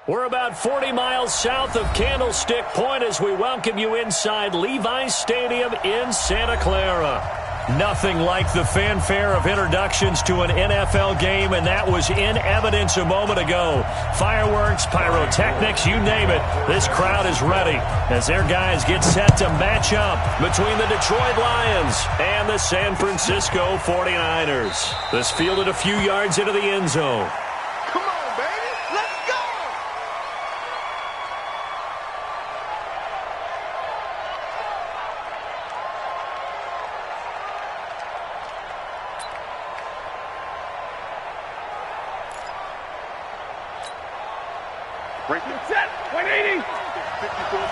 We're about 40 miles south of Candlestick Point as we welcome you inside Levi's Stadium in Santa Clara. Nothing like the fanfare of introductions to an NFL game, and that was in evidence a moment ago. Fireworks, pyrotechnics, you name it. This crowd is ready as their guys get set to match up between the Detroit Lions and the San Francisco 49ers. This fielded a few yards into the end zone. Break it. Set. 180. 54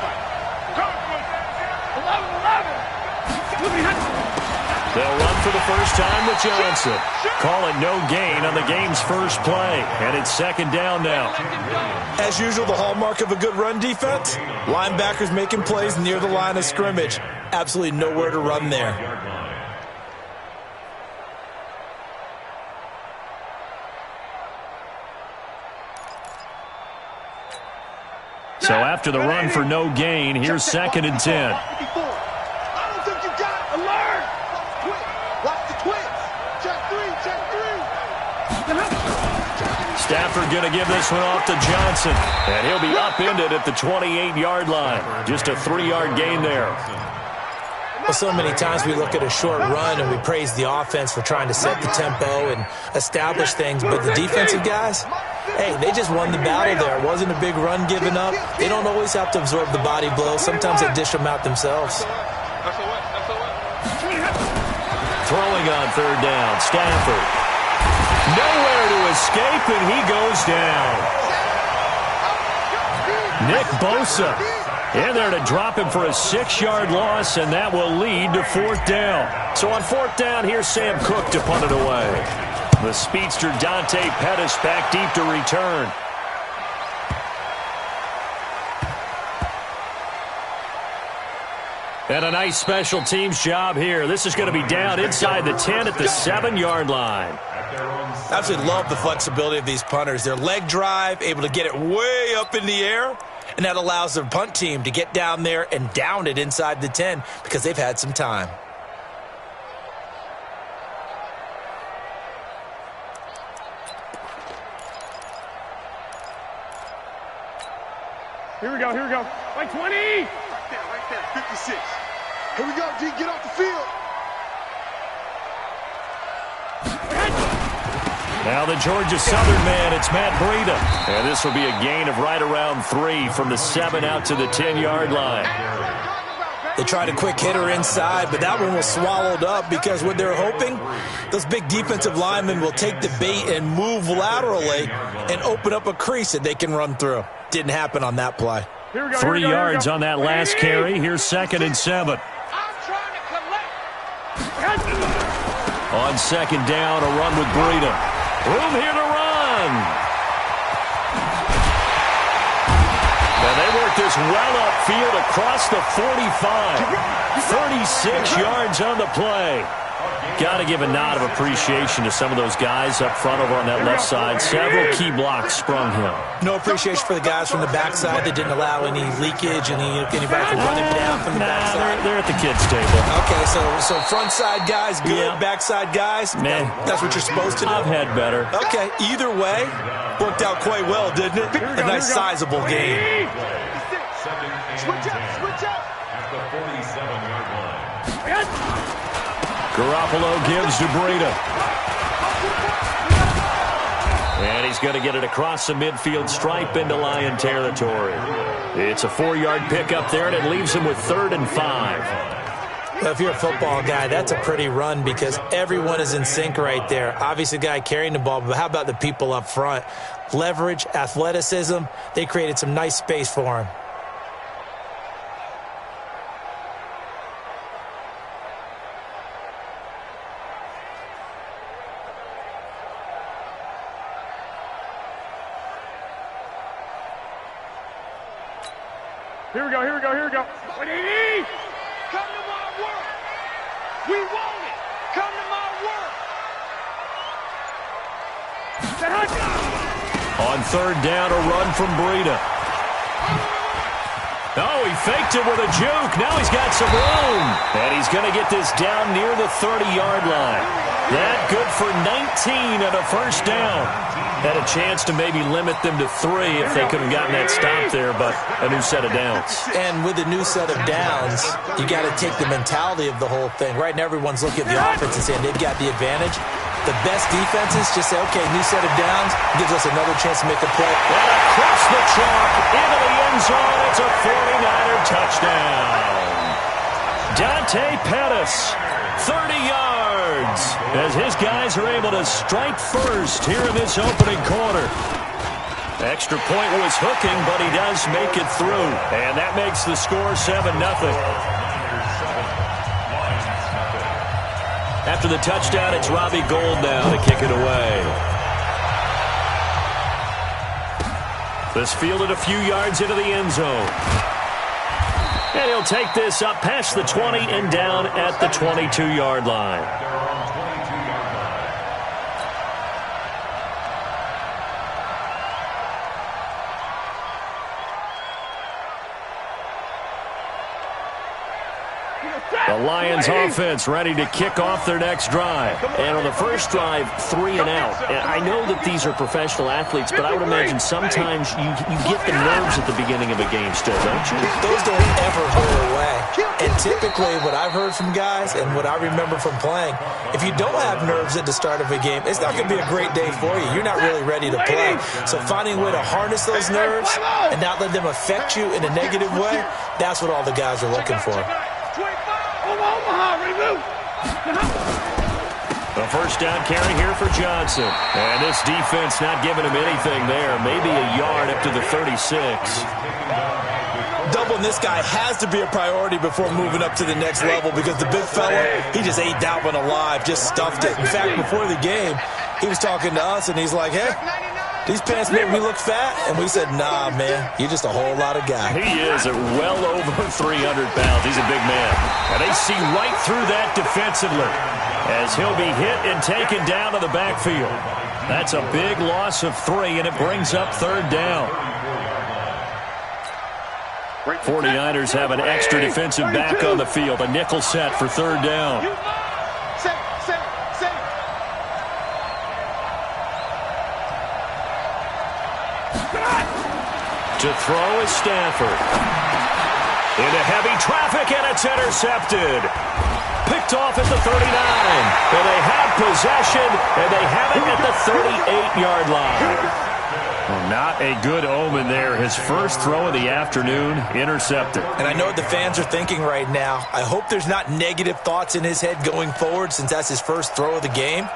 They'll run for the first time with Johnson. Call it no gain on the game's first play. And it's second down now. As usual, the hallmark of a good run defense, linebackers making plays near the line of scrimmage. Absolutely nowhere to run there. So after the run for no gain, here's second and 10. I don't think you got it. Alert! Watch the twins. Check three. Stafford going to give this one off to Johnson. And he'll be upended at the 28-yard line. Just a 3-yard gain there. Well, so many times we look at a short run and we praise the offense for trying to set the tempo and establish things. But the defensive guys, hey, they just won the battle there. It wasn't a big run given up. They don't always have to absorb the body blows. Sometimes they dish them out themselves. Throwing on third down, Stafford. Nowhere to escape, and he goes down. Nick Bosa in there to drop him for a 6-yard loss, and that will lead to fourth down. So on fourth down, here's Sam Cook to punt it away. The speedster Dante Pettis back deep to return. And a nice special teams job here. This is going to be down inside the 10 at the 7-yard line. I absolutely love the flexibility of these punters. Their leg drive, able to get it way up in the air, and that allows their punt team to get down there and down it inside the 10 because they've had some time. Here we go. Like 20. Right there. 56. Here we go, G. Get off the field. Now the Georgia Southern man, it's Matt Breida. And this will be a gain of right around 3 from the 7 out to the 10-yard line. They tried a quick hitter inside, but that one was swallowed up because what they're hoping, those big defensive linemen will take the bait and move laterally and open up a crease that they can run through. Didn't happen on that play. 3 yards on that last carry. Here's second and 7. On second down, a run with Breida. Room here to run. And they work this well upfield across the 45. 36 yards on the play. Got to give a nod of appreciation to some of those guys up front over on that left side. Several key blocks sprung him. No appreciation for the guys from the backside that didn't allow any leakage, anybody from running down from the backside. They're at the kids' table. Okay, so front side guys good, yeah. Backside guys, man, that's what you're supposed to do. I've had better. Okay, either way, worked out quite well, didn't it? A nice sizable game. Switch out. At the 47-yard line. Garoppolo gives to Breida. And he's going to get it across the midfield stripe into Lion territory. It's a 4-yard pickup there, and it leaves him with 3rd and 5. Well, if you're a football guy, that's a pretty run because everyone is in sync right there. Obviously, the guy carrying the ball, but how about the people up front? Leverage, athleticism, they created some nice space for him. Here we go. 180. Come to my work. We want it. Come to my work. On On third down, a run from Breida. Oh, he faked it with a juke. Now he's got some room. And he's going to get this down near the 30-yard line. That good for 19 and a first down. Had a chance to maybe limit them to 3 if they could have gotten that stop there, but a new set of downs. And with a new set of downs, you got to take the mentality of the whole thing. Right now, everyone's looking at the offense and saying they've got the advantage. The best defenses just say, okay, new set of downs, gives us another chance to make a play. And across the chalk, into the end zone, it's a 49er touchdown. Dante Pettis, 30 yards, as his guys are able to strike first here in this opening quarter. Extra point was hooking, but he does make it through. And that makes the score 7-0. After the touchdown, it's Robbie Gould now to kick it away. This fielded a few yards into the end zone. And he'll take this up past the 20 and down at the 22-yard line. The Lions offense ready to kick off their next drive. And on the first drive, 3 and out. And I know that these are professional athletes, but I would imagine sometimes you get the nerves at the beginning of a game still, don't you? Those don't ever go away. And typically what I've heard from guys and what I remember from playing, if you don't have nerves at the start of a game, it's not going to be a great day for you. You're not really ready to play. So finding a way to harness those nerves and not let them affect you in a negative way, that's what all the guys are looking for. The first down carry here for Johnson. And this defense not giving him anything there. Maybe a yard up to the 36. Doubling this guy has to be a priority before moving up to the next level because the big fella, he just ate that one alive, just stuffed it. In fact, before the game, he was talking to us, and he's like, hey, these pants make me look fat. And we said, nah, man, you're just a whole lot of guy. He is at well over 300 pounds. He's a big man. And they see right through that defensively as he'll be hit and taken down to the backfield. That's a big loss of 3, and it brings up third down. 49ers have an extra defensive back on the field. A nickel set for third down. To throw is Stafford. Into heavy traffic, and it's intercepted. Picked off at the 39. And they have possession, and they have it at the 38-yard line. Well, not a good omen there. His first throw of the afternoon, intercepted. And I know what the fans are thinking right now. I hope there's not negative thoughts in his head going forward since that's his first throw of the game.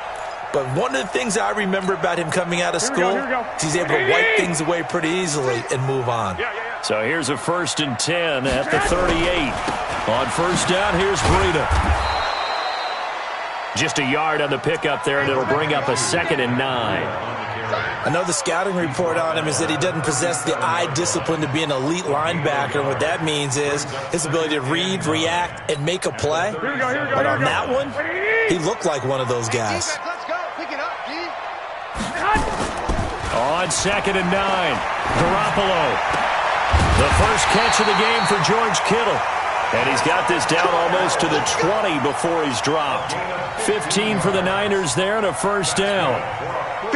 But one of the things I remember about him coming out of school is he's able to wipe things away pretty easily and move on. So here's a 1st and 10 at the 38. On first down, here's Breida. Just a yard on the pickup there, and it'll bring up a 2nd and 9. I know the scouting report on him is that he doesn't possess the eye discipline to be an elite linebacker. And what that means is his ability to read, react, and make a play. But on that one, he looked like one of those guys. On 2nd and 9, Garoppolo. The first catch of the game for George Kittle. And he's got this down almost to the 20 before he's dropped. 15 for the Niners there and a first down.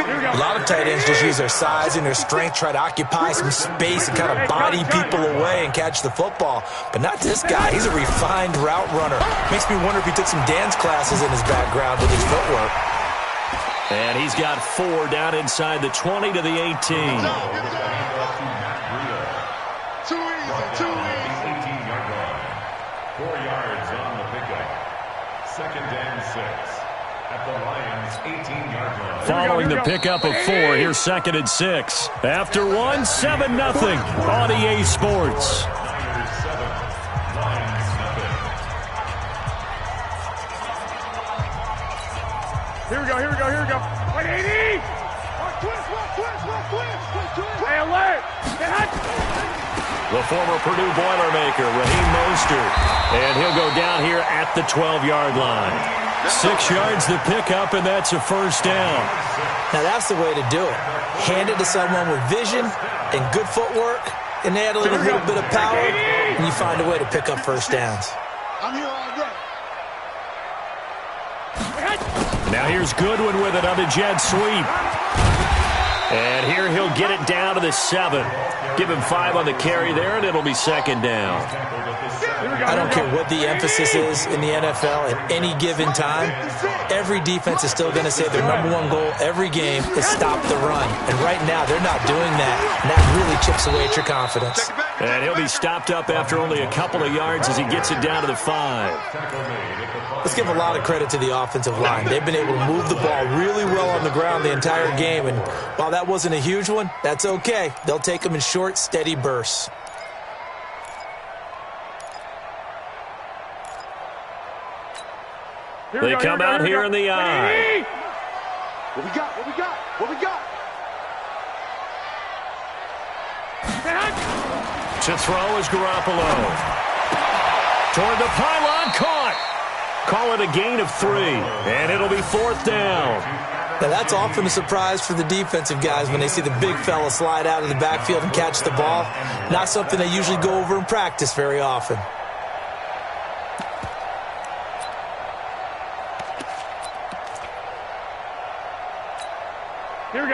A lot of tight ends just use their size and their strength, try to occupy some space and kind of body people away and catch the football. But not this guy. He's a refined route runner. Makes me wonder if he took some dance classes in his background with his footwork. And he's got 4 down inside the 20 to the 18. Too easy. 18-yard line. 4 yards on the pickup. 2nd and 6 at the Lions' 18-yard line. Following the pickup of 4, here's 2nd and 6. After 1, 7-0 on EA Sports. Niners 7, Lions nothing. Here we go. Wait, 80! Twist! Hey, alert! The former Purdue Boilermaker, Raheem Mostert. And he'll go down here at the 12-yard line. 6 yards the pickup, and that's a first down. Now, that's the way to do it. Hand it to someone with vision and good footwork, and add a little bit of power, and you find a way to pick up first downs. I'm here all day. Now here's Goodwin with it on the jet sweep. And here he'll get it down to the 7. Give him 5 on the carry there, and it'll be second down. I don't care what the emphasis is in the NFL at any given time. Every defense is still going to say their #1 goal every game is stop the run. And right now, they're not doing that. And that really chips away at your confidence. And he'll be stopped up after only a couple of yards as he gets it down to the 5. Let's give a lot of credit to the offensive line. They've been able to move the ball really well on the ground the entire game. And while that wasn't a huge one, that's okay. They'll take them in short, steady bursts. They come out here in the eye. What we got? What we got? What we got? To throw is Garoppolo. Toward the pylon, caught. Call it a gain of 3, and it'll be fourth down. Now, that's often a surprise for the defensive guys when they see the big fella slide out of the backfield and catch the ball. Not something they usually go over in practice very often.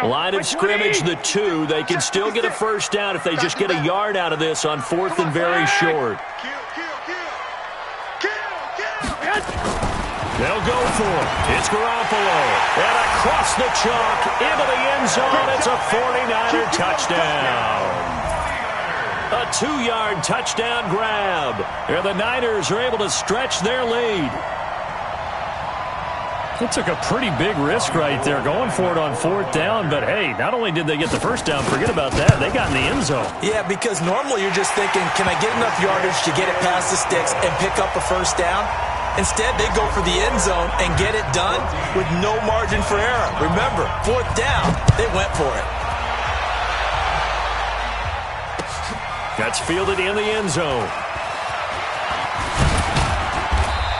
Line of scrimmage, the 2. They can still get a first down if they just get a yard out of this on 4th and very short. They'll go for it. It's Garoppolo. And across the chalk into the end zone. It's a 49er touchdown. A 2-yard touchdown grab. And the Niners are able to stretch their lead. It took a pretty big risk right there going for it on 4th down. But, hey, not only did they get the first down, forget about that, they got in the end zone. Yeah, because normally you're just thinking, can I get enough yardage to get it past the sticks and pick up a first down? Instead, they go for the end zone and get it done with no margin for error. Remember, 4th down, they went for it. That's fielded in the end zone.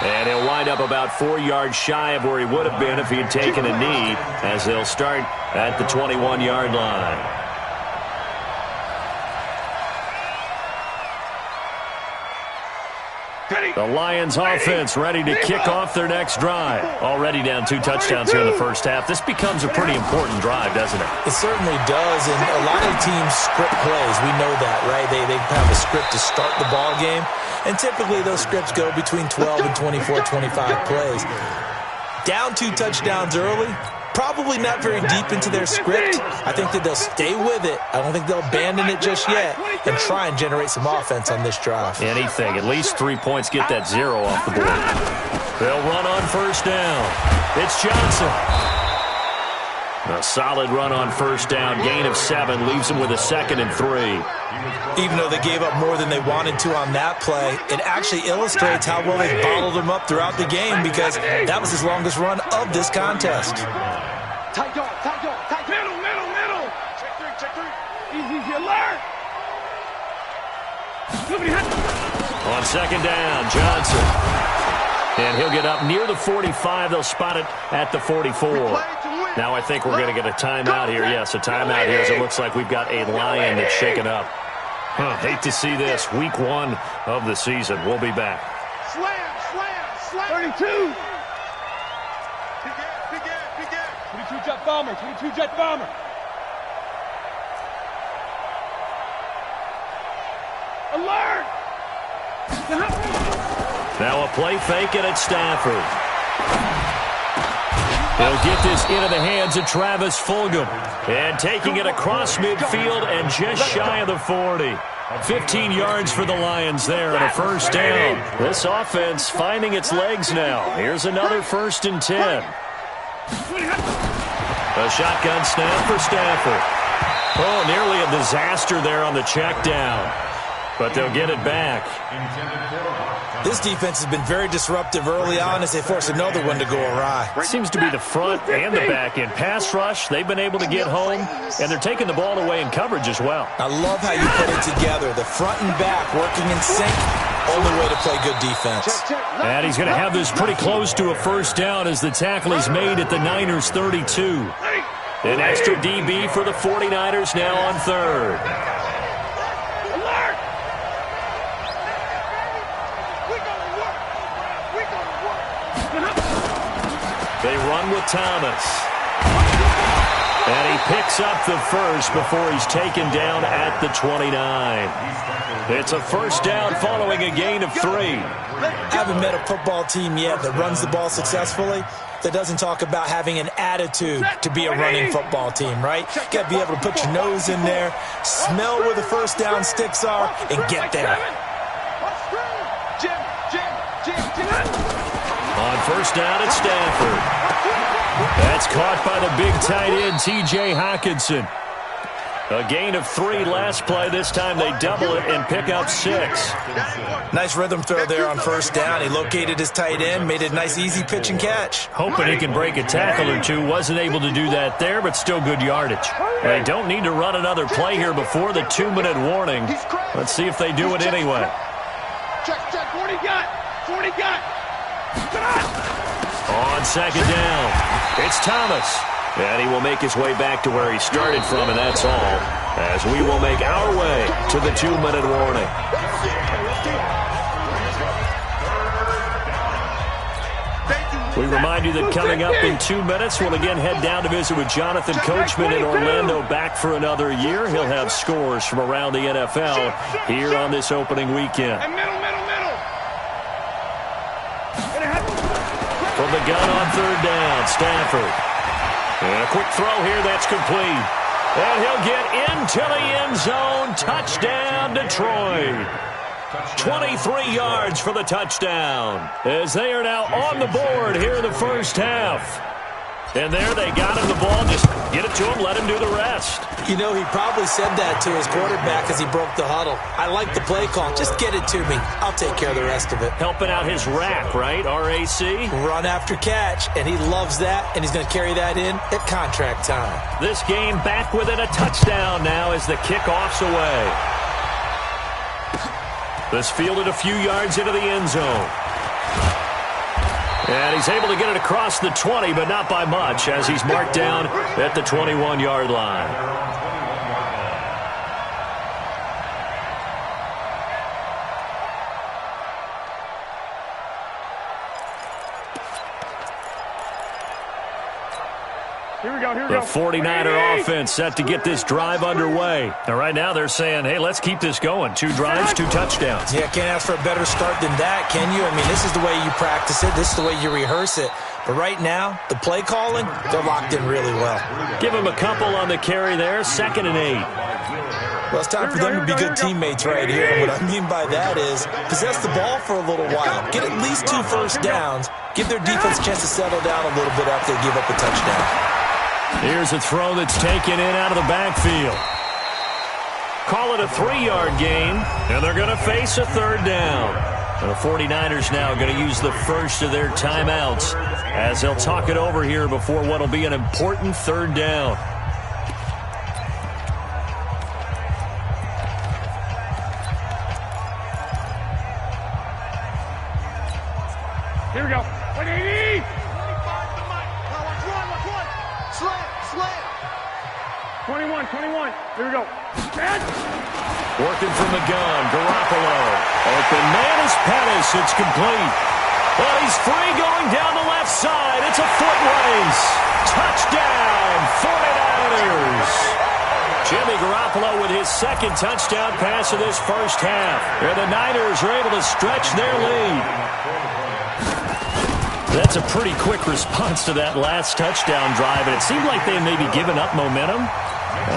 And he'll wind up about 4 yards shy of where he would have been if he had taken a knee, as they'll start at the 21-yard line. The Lions offense ready to kick off their next drive. Already down 2 touchdowns here in the first half. This becomes a pretty important drive, doesn't it? It certainly does, and a lot of teams script plays. We know that, right? They have a script to start the ball game, and typically those scripts go between 12 and 24, 25 plays. Down 2 touchdowns early, probably not very deep into their script. I think that they'll stay with it. I don't think they'll abandon it just yet and try and generate some offense on this drive. Anything. At least 3 points. Get that 0 off the board. They'll run on first down. It's Johnson. A solid run on first down. Gain of 7 leaves them with a 2nd and 3. Even though they gave up more than they wanted to on that play, it actually illustrates how well they bottled them up throughout the game, because that was his longest run of this contest. Tight dog, tight dog, tight dog. Middle. Check 3. Easy, alert. On second down, Johnson. And he'll get up near the 45. They'll spot it at the 44. Now I think we're going to get a timeout here. Yes, a timeout here, as it looks like we've got a Lion that's shaken up. Hate to see this. Week 1 of the season. We'll be back. Slam. 32. Big Ed. 22 jet bomber. Alert. Now a play fake, and it's Stafford. They'll get this into the hands of Travis Fulgham. And taking it across midfield and just shy of the 40. 15 yards for the Lions there and a first down. This offense finding its legs now. Here's another 1st and 10. A shotgun snap for Stafford. Oh, nearly a disaster there on the check down. But they'll get it back. This defense has been very disruptive early on as they force another one to go awry. It seems to be the front and the back end. Pass rush, they've been able to get home, and they're taking the ball away in coverage as well. I love how you put it together. The front and back working in sync. Only way to play good defense. And he's going to have this pretty close to a first down as the tackle is made at the Niners' 32. An extra DB for the 49ers now on third. They run with Thomas. And he picks up the first before he's taken down at the 29. It's a first down following a gain of 3. I haven't met a football team yet that runs the ball successfully that doesn't talk about having an attitude to be a running football team, right? You got to be able to put your nose in there, smell where the first down sticks are, and get there. On first down at Stanford. That's caught by the big tight end, T.J. Hockenson. A gain of 3 last play. This time they double it and pick up 6. Nice rhythm throw there on first down. He located his tight end, made it a nice, easy pitch and catch. Hoping he can break a tackle or two. Wasn't able to do that there, but still good yardage. They don't need to run another play here before the 2-minute warning. Let's see if they do it anyway. Check, 40 got. 40 got. On second down, it's Thomas. And he will make his way back to where he started from, and that's all, as we will make our way to the 2-minute warning. We remind you that coming up in 2 minutes, we'll again head down to visit with Jonathan Coachman in Orlando, back for another year. He'll have scores from around the NFL here on this opening weekend. From the gun on third down, Stafford. And a quick throw here, that's complete. And he'll get into the end zone. Touchdown, Detroit. 23 yards for the touchdown, as they are now on the board here in the first half. And there they got him the ball. Just get it to him, let him do the rest. You know, he probably said that to his quarterback as he broke the huddle. I like the play call. Just get it to me. I'll take care of the rest of it. Helping out his rack, right? R-A-C? Run after catch, and he loves that, and he's going to carry that in at contract time. This game back within a touchdown now as the kickoff's away. This fielded a few yards into the end zone. And he's able to get it across the 20, but not by much, as he's marked down at the 21-yard line. The 49er offense set to get this drive underway. And right now they're saying, hey, let's keep this going. 2 drives, 2 touchdowns. Yeah, can't ask for a better start than that, can you? I mean, this is the way you practice it. This is the way you rehearse it. But right now, the play calling, they're locked in really well. Give them a couple on the carry there. 2nd and 8. Well, it's time for them to be good teammates right here. And what I mean by that is possess the ball for a little while. Get at least 2 first downs. Give their defense a chance to settle down a little bit after they give up a touchdown. Here's a throw that's taken in out of the backfield. Call it a 3-yard gain, and they're going to face a 3rd down. And the 49ers now going to use the first of their timeouts as they'll talk it over here before what will be an important 3rd down. Here we go. 180. Slam. 21. Here we go. Working from the gun, Garoppolo. Open man is Pettis. It's complete. Well, he's free going down the left side. It's a foot race. Touchdown, 49ers. Jimmy Garoppolo with his 2nd touchdown pass of this first half. And the Niners are able to stretch their lead. That's a pretty quick response to that last touchdown drive, and it seemed like they may be giving up momentum.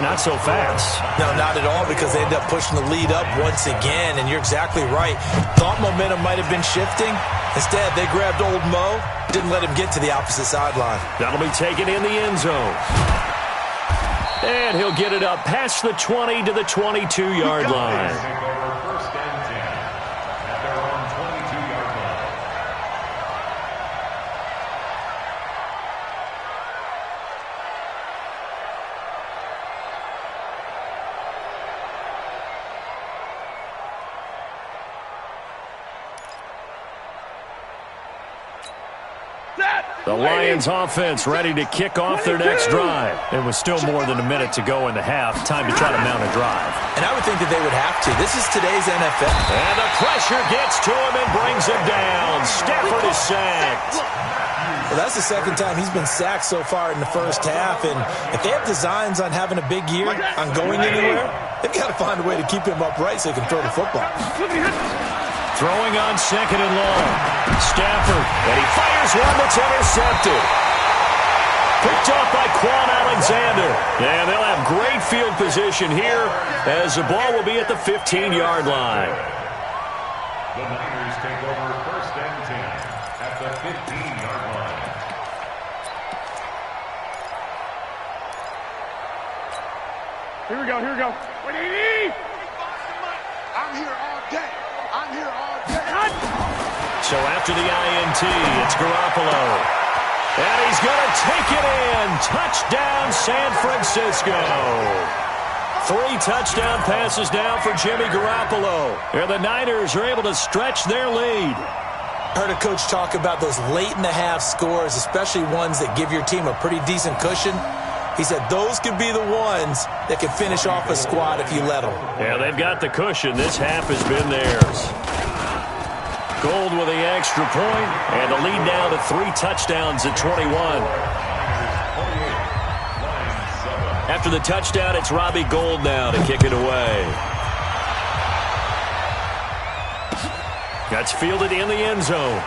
Not so fast. No, not at all, because they end up pushing the lead up once again, and you're exactly right. Thought momentum might have been shifting. Instead, they grabbed old Mo, didn't let him get to the opposite sideline. That'll be taken in the end zone. And he'll get it up past the 20 to the 22-yard line. The Lions offense ready to kick off their next drive. It was still more than a minute to go in the half. Time to try to mount a drive. And I would think that they would have to. This is today's NFL. And the pressure gets to him and brings him down. Stafford is sacked. Well, that's the second time he's been sacked so far in the first half. And if they have designs on having a big year, on going anywhere, they've got to find a way to keep him upright so he can throw the football. Throwing on second and long. Stafford, and he fires one that's intercepted. Picked off by Quan Alexander. And they'll have great field position here as the ball will be at the 15-yard line. The Niners take over first and 10 at the 15-yard line. Here we go, here we go. What do you need? I'm here all day. I'm here all day. So after the INT, it's Garoppolo. And he's going to take it in. Touchdown, San Francisco. 3 touchdown passes now for Jimmy Garoppolo. And the Niners are able to stretch their lead. Heard a coach talk about those late-in-the-half scores, especially ones that give your team a pretty decent cushion. He said those could be the ones that can finish off a squad if you let them. Yeah, they've got the cushion. This half has been theirs. Gold with the extra point, and the lead now to 3 touchdowns at 21. After the touchdown, it's Robbie Gould now to kick it away. That's fielded in the end zone.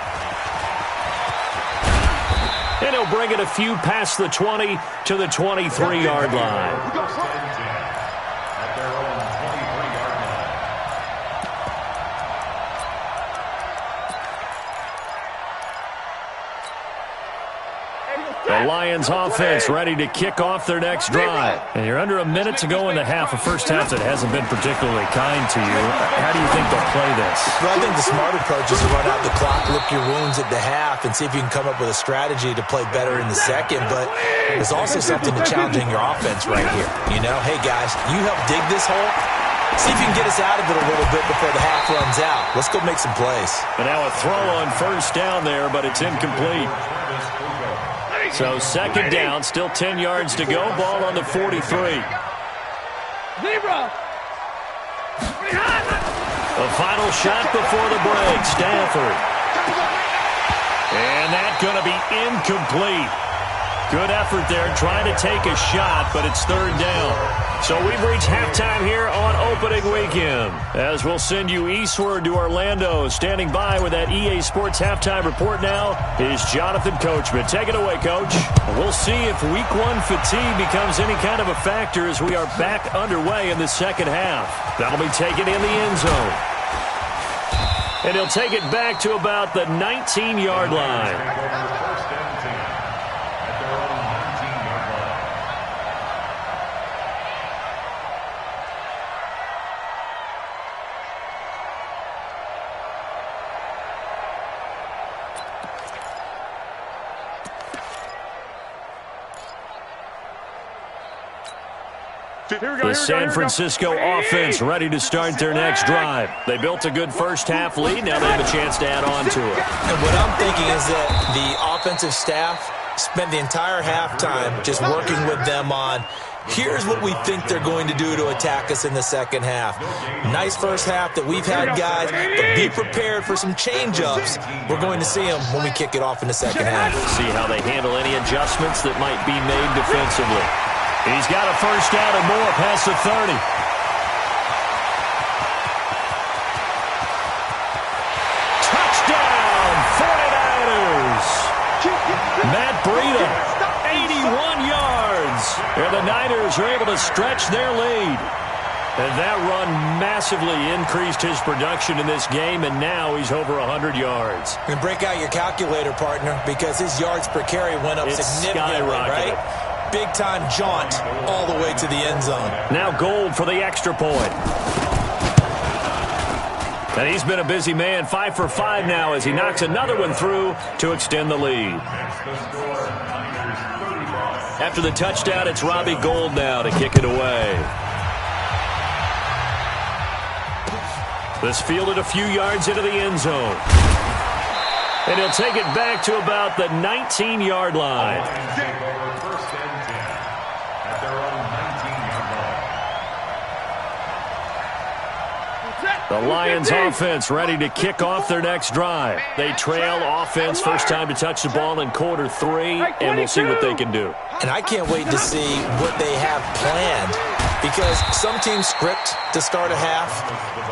And he'll bring it a few past the 20 to the 23-yard line. The Lions offense ready to kick off their next drive. And you're under a minute to go in the half. A first half that hasn't been particularly kind to you. How do you think they'll play this? Well, I think the smart approach is to run out the clock, lick your wounds at the half, and see if you can come up with a strategy to play better in the second. But there's also something to challenging your offense right here. You know, hey, guys, you help dig this hole. See if you can get us out of it a little bit before the half runs out. Let's go make some plays. And now a throw on first down there, but it's incomplete. So second down, still 10 yards to go. Ball on the 43. Zebra. The final shot before the break. Stafford. And that's going to be incomplete. Good effort there trying to take a shot, but it's third down. So we've reached halftime here on opening weekend. As we'll send you eastward to Orlando. Standing by with that EA Sports halftime report now is Jonathan Coachman. Take it away, Coach. We'll see if week 1 fatigue becomes any kind of a factor as we are back underway in the second half. That'll be taken in the end zone. And he'll take it back to about the 19-yard line. The San Francisco offense ready to start their next drive. They built a good first half lead. Now they have a chance to add on to it. And what I'm thinking is that the offensive staff spent the entire halftime just working with them on, here's what we think they're going to do to attack us in the second half. Nice first half that we've had, guys, but be prepared for some change-ups. We're going to see them when we kick it off in the second half. See how they handle any adjustments that might be made defensively. He's got a first down and more past the 30. Touchdown, 49ers. Matt Breida, 81 yards. And the Niners are able to stretch their lead. And that run massively increased his production in this game, and now he's over 100 yards. And break out your calculator, partner, because his yards per carry went up significantly, right? Big-time jaunt all the way to the end zone. Now Gould for the extra point. And he's been a busy man, 5 for 5 now as he knocks another one through to extend the lead. After the touchdown, it's Robbie Gould now to kick it away. This fielded a few yards into the end zone. And he'll take it back to about the 19-yard line. First and 10 at their own 19-yard line. The Lions offense ready to kick off their next drive. They trail offense first time to touch the ball in quarter 3, and we'll see what they can do. And I can't wait to see what they have planned, because some teams script to start a half.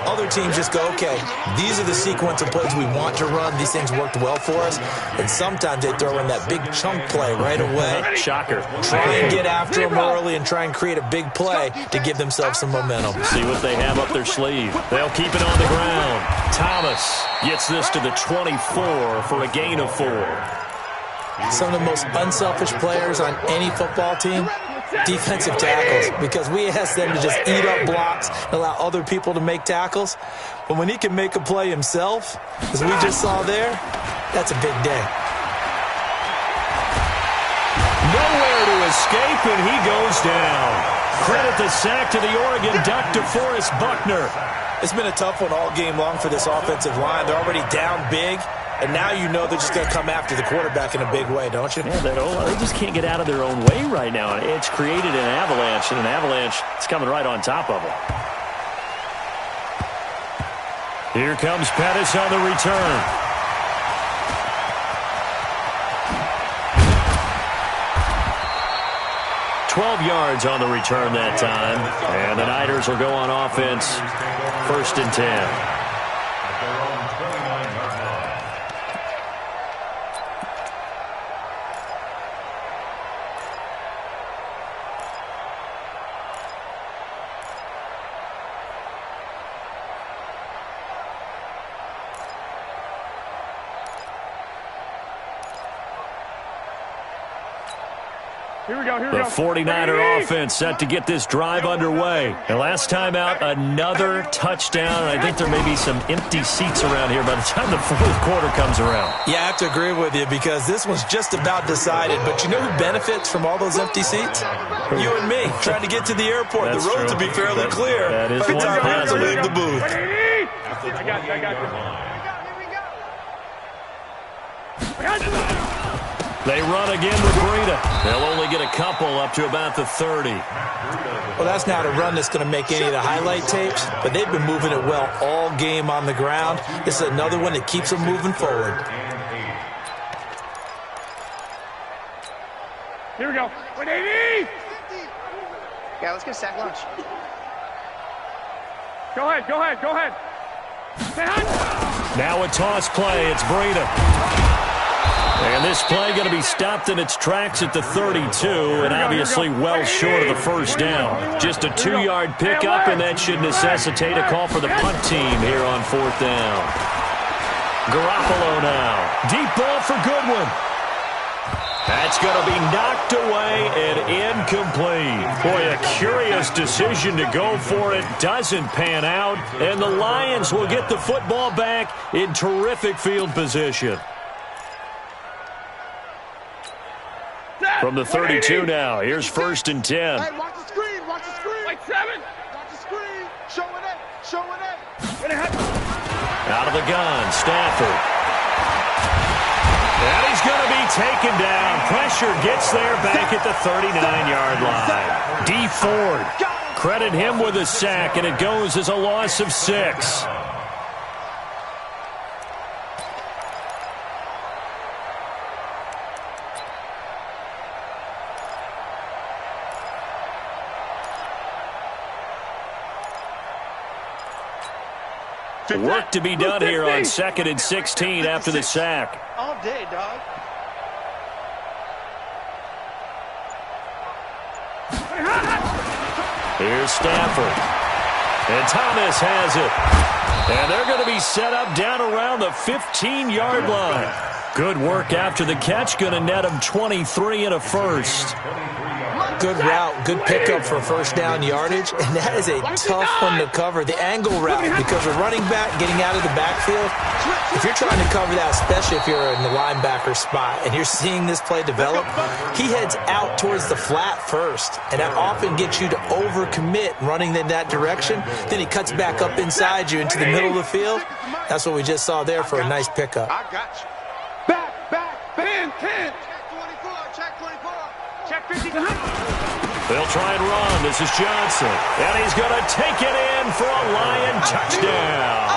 Other teams just go, okay, these are the sequence of plays we want to run. These things worked well for us. And sometimes they throw in that big chunk play right away. Shocker. Try and get after them early and try and create a big play to give themselves some momentum. See what they have up their sleeve. They'll keep it on the ground. Thomas gets this to the 24 for a gain of 4. Some of the most unselfish players on any football team, defensive tackles, because we ask them to just eat up blocks and allow other people to make tackles. But when he can make a play himself, as we just saw there, that's a big day. Nowhere to escape, and he goes down. Credit the sack to the Oregon Duck, DeForest Buckner. It's been a tough one all game long for this offensive line. They're already down big. And now you know they're just going to come after the quarterback in a big way, don't you? Yeah, they just can't get out of their own way right now. It's created an avalanche, and an avalanche is coming right on top of them. Here comes Pettis on the return. $12 yards on the return that time. And the Niners will go on offense, first and 10. The 49er offense set to get this drive underway. And last time out, another touchdown. I think there may be some empty seats around here by the time the fourth quarter comes around. Yeah, I have to agree with you, because this one's just about decided. But you know who benefits from all those empty seats? You and me, trying to get to the airport. That's the roads true. will be fairly clear that is by the one time we have to positive. leave the booth. I got you. They run again with Breida. They'll only get a couple up to about the 30. Well, that's not a run that's going to make any of the highlight tapes, but they've been moving it well all game on the ground. This is another one that keeps them moving forward. Here we go. 180. Yeah, let's get sack lunch. Go ahead. Now a toss play. It's Breida. And this play going to be stopped in its tracks at the 32, and obviously well short of the first down. Just a 2-yard pickup, and that should necessitate a call for the punt team here on fourth down. Garoppolo now. Deep ball for Goodwin. That's going to be knocked away and incomplete. Boy, a curious decision to go for it. Doesn't pan out, and the Lions will get the football back in terrific field position. From the 32 now, here's first and 10. Hey, watch the screen. Like 7. Watch the screen. Showing it. Out of the gun, Stafford. And he's going to be taken down. Pressure gets there back at the 39-yard line. D. Ford, credit him with a sack, and it goes as a loss of 6. Work to be done here on 2nd and 16 after the sack. All day, dog. Here's Stafford. And Thomas has it. And they're going to be set up down around the 15-yard line. Good work after the catch. Going to net them 23 and a first. Good route, good pickup for first down yardage, and that is a tough one to cover, the angle route, because a running back getting out of the backfield, if you're trying to cover that, especially if you're in the linebacker spot and you're seeing this play develop, he heads out towards the flat first, and that often gets you to overcommit running in that direction. Then he cuts back up inside you into the middle of the field. That's what we just saw there for a nice pickup. I got you. They'll try and run. This is Johnson. And he's going to take it in for a Lion touchdown.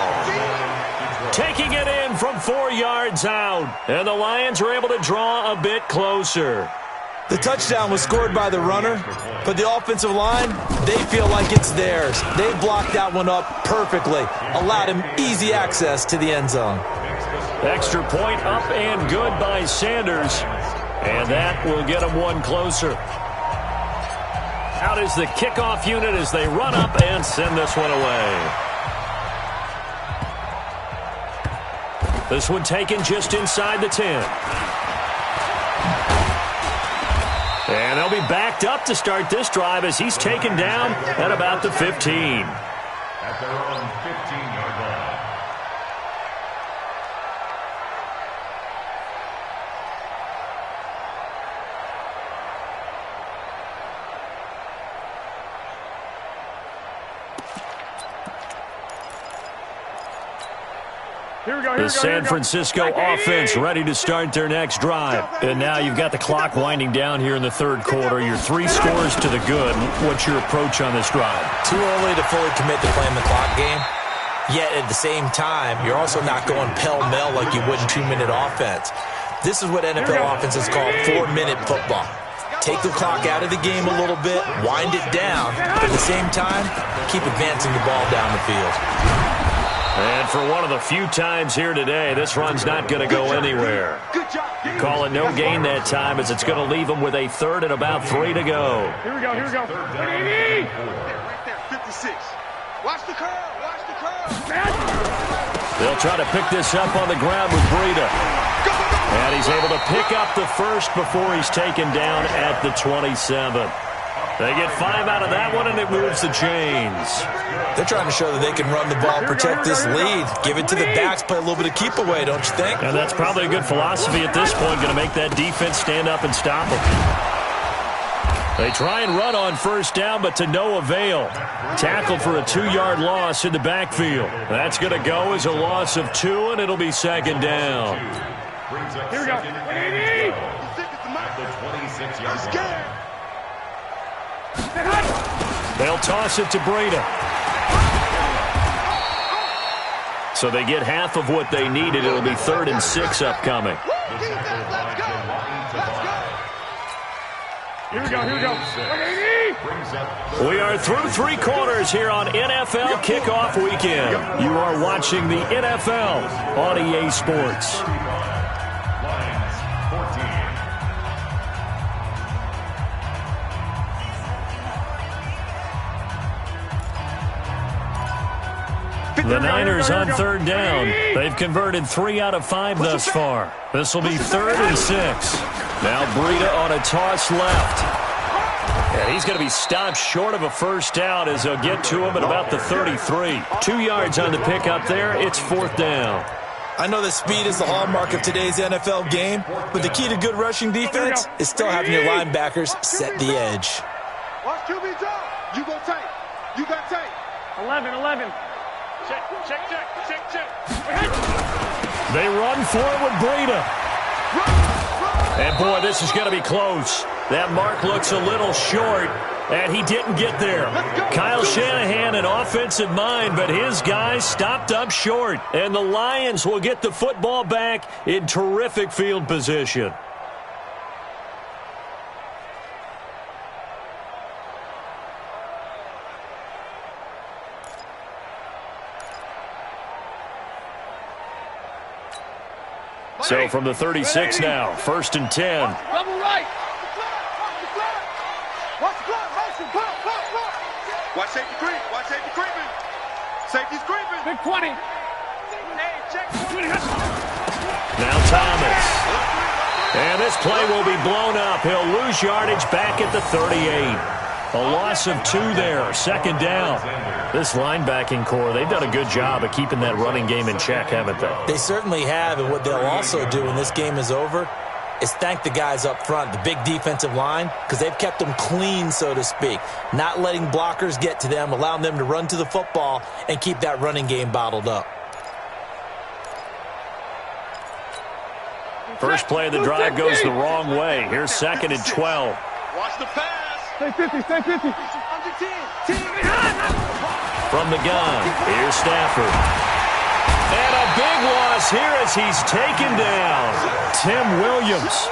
Taking it in from 4 yards out. And the Lions are able to draw a bit closer. The touchdown was scored by the runner, but the offensive line, they feel like it's theirs. They blocked that one up perfectly, allowed him easy access to the end zone. Extra point up and good by Sanders. And that will get him one closer. Out is the kickoff unit as they run up and send this one away. This one taken just inside the 10. And they'll be backed up to start this drive as he's taken down at about the 15. At their own 15-yard line. The San Francisco offense ready to start their next drive. And now you've got the clock winding down here in the third quarter. You're 3 scores to the good. What's your approach on this drive? Too early to fully commit to playing the clock game. Yet at the same time, you're also not going pell-mell like you would in 2-minute offense. This is what NFL offenses call 4-minute football. Take the clock out of the game a little bit, wind it down, but at the same time, keep advancing the ball down the field. And for one of the few times here today, this run's not going to go anywhere. Call it no gain that time as it's going to leave them with a third and about 3 to go. Here we go. Right there, 56. Watch the curve, watch the curve. They'll try to pick this up on the ground with Breida. And he's able to pick up the first before he's taken down at the 27. They get 5 out of that one, and it moves the chains. They're trying to show that they can run the ball, protect this lead. Give it to the backs, play a little bit of keep away, don't you think? And that's probably a good philosophy at this point, going to make that defense stand up and stop them. They try and run on first down, but to no avail. Tackled for a 2-yard loss in the backfield. That's going to go as a loss of 2, and it'll be second down. Here we go. At the 26-yard line. They'll toss it to Breida. So they get half of what they needed. It'll be 3rd and 6 upcoming. Here we go. We are through 3 quarters here on NFL Kickoff Weekend. You are watching the NFL on EA Sports. The Niners on 3rd down. They've converted 3 out of 5 thus far. This will be 3rd and 6. Now Breida on a toss left. And he's going to be stopped short of a first down as they'll get to him at about the 33. 2 yards on the pickup there. It's 4th down. I know that speed is the hallmark of today's NFL game, but the key to good rushing defense is still having your linebackers set the edge. Watch QB drop. You go tight. You got tight. 11. Check. They run for it with Breida. And, boy, this is going to be close. That mark looks a little short, and he didn't get there. Kyle Shanahan, an offensive mind, but his guys stopped up short. And the Lions will get the football back in terrific field position. So from the 36 now, 1st and 10. Double right. Watch the clock. Motion. Clock. Watch safety creep. Safety's creeping. Big 20. Hey, check. Now Thomas. And this play will be blown up. He'll lose yardage back at the 38. A loss of 2 there, 2nd down. This linebacking core, they've done a good job of keeping that running game in check, haven't they? They certainly have, and what they'll also do when this game is over is thank the guys up front, the big defensive line, because they've kept them clean, so to speak, not letting blockers get to them, allowing them to run to the football and keep that running game bottled up. First play of the drive goes the wrong way. Here's 2nd and 12. Watch Watch the pass. Stay 50, stay 50. Under 10. From the gun, here's Stafford. And a big loss here as he's taken down. Tim Williams.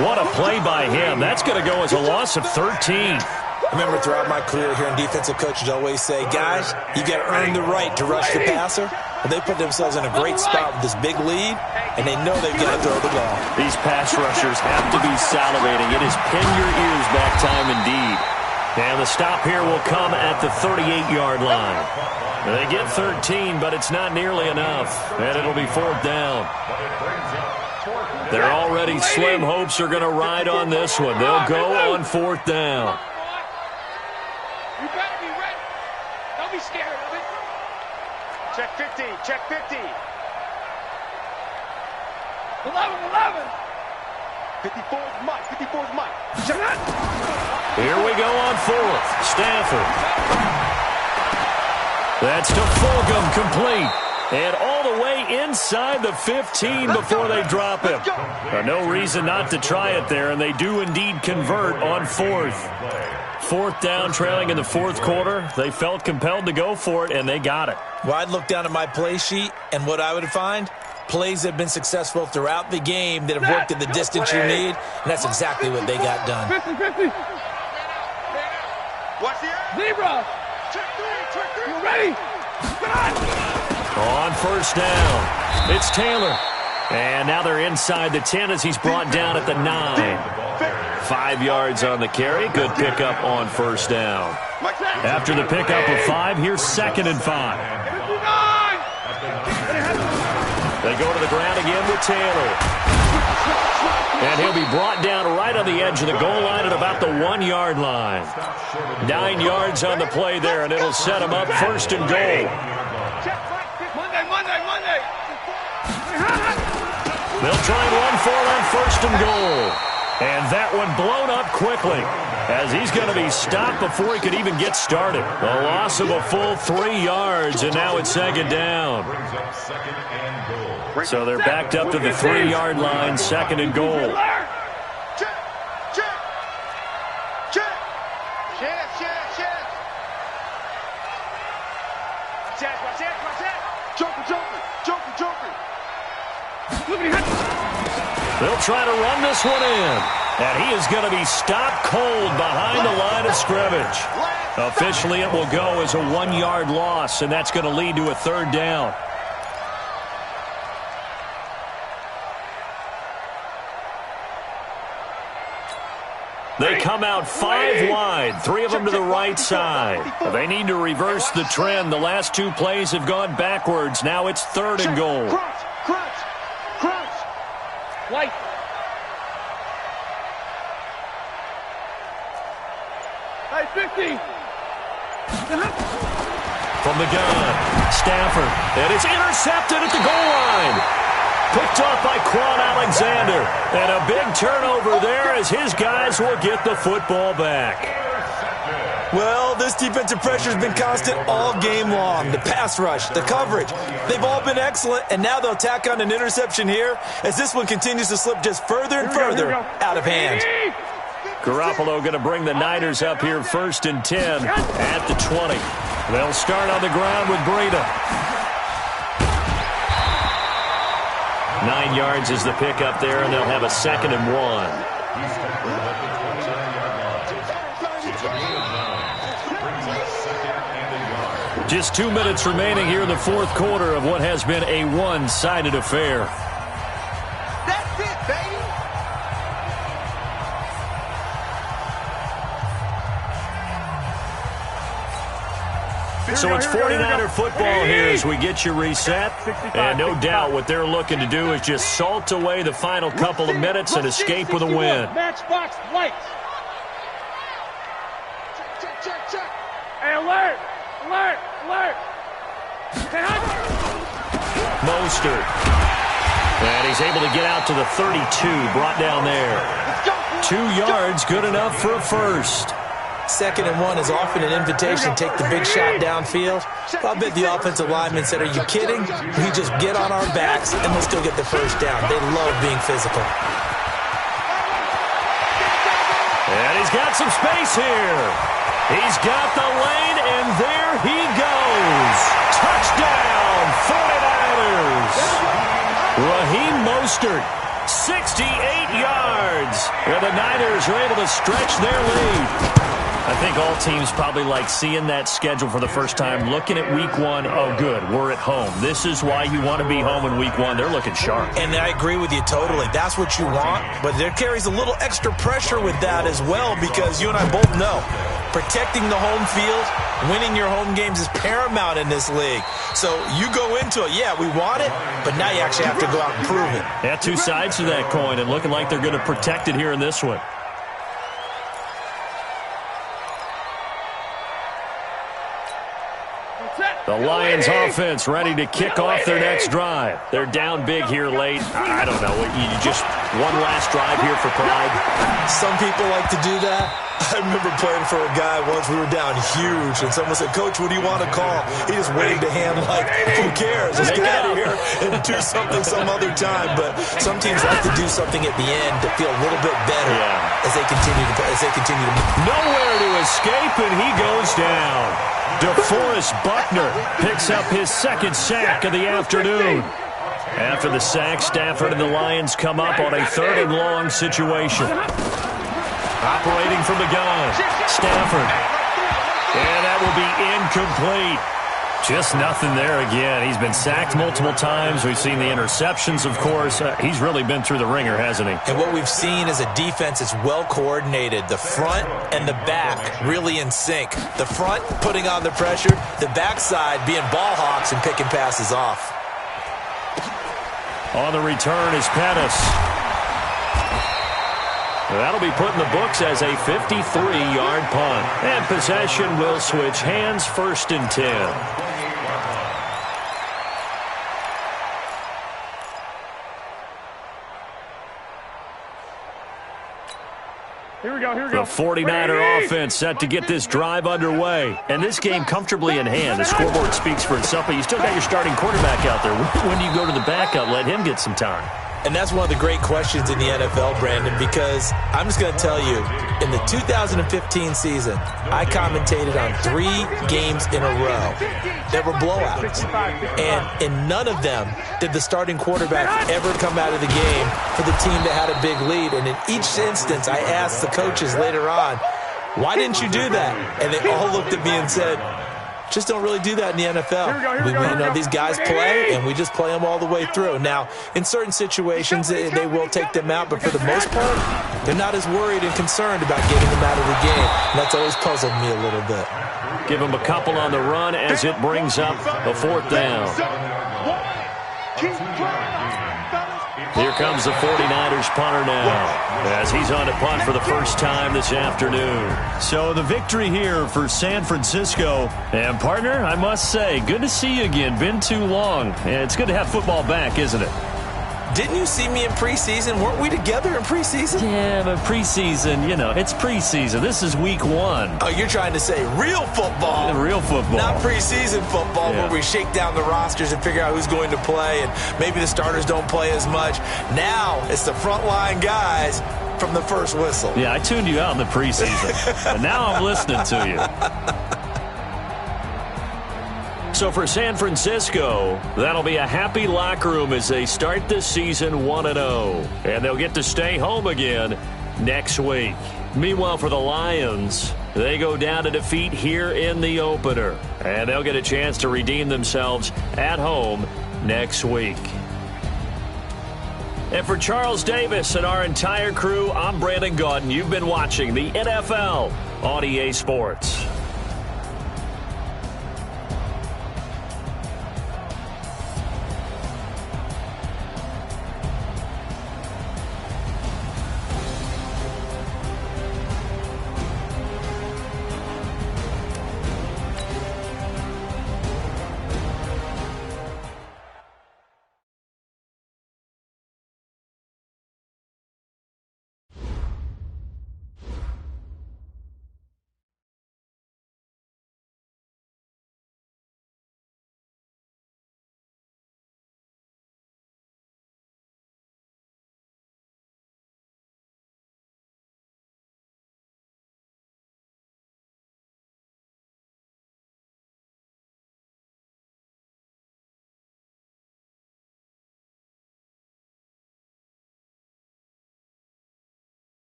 What a play by him. That's going to go as a loss of 13. I remember throughout my career hearing defensive coaches always say, guys, you got to earn the right to rush the passer. And they put themselves in a great spot with this big lead, and they know they've got to throw the ball. These pass rushers have to be salivating. It is pin your ears back time indeed. And the stop here will come at the 38-yard line. They get 13, but it's not nearly enough. And it'll be 4th down. Their already slim hopes are going to ride on this one. They'll go on 4th down. You better be ready. Don't be scared of it. Check 50. Check 50. 11. 54's Mike. 54's Mike. Here we go on 4th. Stafford. That's to Fulgham, complete. And all the way inside the 15 before they drop him. No reason not to try it there, and they do indeed convert on 4th. 4th down, trailing in the 4th quarter. They felt compelled to go for it, and they got it. Well, I'd look down at my play sheet, and what I would find, plays that have been successful throughout the game that have worked in the distance you need, and that's exactly what they got done. 50. Watch the air. Zebra. Check 3. You ready? On 1st down, it's Taylor. And now they're inside the 10 as he's brought down at the 9. 5 yards on the carry. Good pickup on 1st down. After the pickup of 5, here's 2nd and 5. They go to the ground again with Taylor. And he'll be brought down right on the edge of the goal line at about the 1-yard line. 9 yards on the play there, and it'll set him up 1st and goal. Monday. They'll try and run for it on 1st and goal. And that one blown up quickly as he's going to be stopped before he could even get started. A loss of a full 3 yards, and now it's 2nd down. So they're backed up to the 3-yard line, 2nd and goal. They'll try to run this one in. And he is going to be stopped cold behind the line of scrimmage. Officially, it will go as a 1-yard loss, and that's going to lead to a 3rd down. They come out 5 wide, 3 of them to the right side. They need to reverse the trend. The last 2 plays have gone backwards. Now it's 3rd and goal. Crunch. White. Hey, 50. From the gun, Stafford. And it's intercepted at the goal line. Picked off by Quan Alexander. And a big turnover there as his guys will get the football back. Well, this defensive pressure has been constant all game long. The pass rush, the coverage, they've all been excellent, and now they'll tack on an interception here as this one continues to slip just further and further out of hand. Garoppolo going to bring the Niners up here 1st and 10 at the 20. They'll start on the ground with Breida. 9 yards is the pickup there, and they'll have a 2nd and 1. Just 2 minutes remaining here in the 4th quarter of what has been a one-sided affair. That's it, baby. So it's 49er football here as we get you reset. And no doubt what they're looking to do is just salt away the final couple of minutes and escape with a win. Matchbox lights. Check. Hey, alert. Mostert. And he's able to get out to the 32, brought down there. 2 yards, good enough for a first. 2nd and 1 is often an invitation to take the big shot downfield. I bet the offensive lineman said, are you kidding? We just get on our backs and we'll still get the first down. They love being physical. And he's He's got some space here. He's got the lane, and there he goes. Touchdown, 49ers. Raheem Mostert, 68 yards. And the Niners are able to stretch their lead. I think all teams probably like seeing that schedule for the first time, looking at week one. Oh, good, we're at home. This is why you want to be home in week one. They're looking sharp. And I agree with you totally. That's what you want, but there carries a little extra pressure with that as well, because you and I both know protecting the home field, winning your home games is paramount in this league. So you go into it, yeah, we want it, but now you actually have to go out and prove it. Yeah, two sides to that coin, and looking like they're going to protect it here in this one. The Lions offense ready to kick off their next drive. They're down big here late. I don't know. You just one last drive here for pride. Some people like to do that. I remember playing for a guy once. We were down huge, and someone said, "Coach, what do you want to call?" He just waved a hand like, "Who cares? Let's get out of here and do something some other time." But some teams like to do something at the end to feel a little bit better as they continue to move. Nowhere to escape, and he goes down. DeForest Buckner picks up his second sack of the afternoon. After the sack, Stafford and the Lions come up on a 3rd and long situation. Operating from the gun, Stafford. And that will be incomplete. Just nothing there again. He's been sacked multiple times. We've seen the interceptions, of course. He's really been through the ringer, hasn't he? And what we've seen is a defense that's well coordinated. The front and the back really in sync. The front putting on the pressure, the backside being ball hawks and picking passes off. On the return is Pettis. That'll be put in the books as a 53-yard punt. And possession will switch hands, 1st and 10. Here we go. The 49er offense set to get this drive underway. And this game comfortably in hand. The scoreboard speaks for itself, but you still got your starting quarterback out there. When do you go to the backup? Let him get some time. And that's one of the great questions in the NFL, Brandon, because I'm just going to tell you, in the 2015 season, I commentated on 3 games in a row that were blowouts. And in none of them did the starting quarterback ever come out of the game for the team that had a big lead. And in each instance, I asked the coaches later on, why didn't you do that? And they all looked at me and said, just don't really do that in the NFL. These guys play, and we just play them all the way through. Now, in certain situations, they will take them out, but for the most part, they're not as worried and concerned about getting them out of the game. And that's always puzzled me a little bit. Give them a couple on the run as it brings up a 4th down. Here comes the 49ers punter now, as he's on to punt for the first time this afternoon. So the victory here for San Francisco. And, partner, I must say, good to see you again. Been too long. And it's good to have football back, isn't it? Didn't you see me in preseason? Weren't we together in preseason? Yeah, but preseason, it's preseason. This is week 1. Oh, you're trying to say real football. Real football. Not preseason football where we shake down the rosters and figure out who's going to play, and maybe the starters don't play as much. Now it's the frontline guys from the first whistle. Yeah, I tuned you out in the preseason, and now I'm listening to you. So for San Francisco, that'll be a happy locker room as they start this season 1-0. And they'll get to stay home again next week. Meanwhile, for the Lions, they go down to defeat here in the opener. And they'll get a chance to redeem themselves at home next week. And for Charles Davis and our entire crew, I'm Brandon Gaudin. You've been watching the NFL on EA Sports.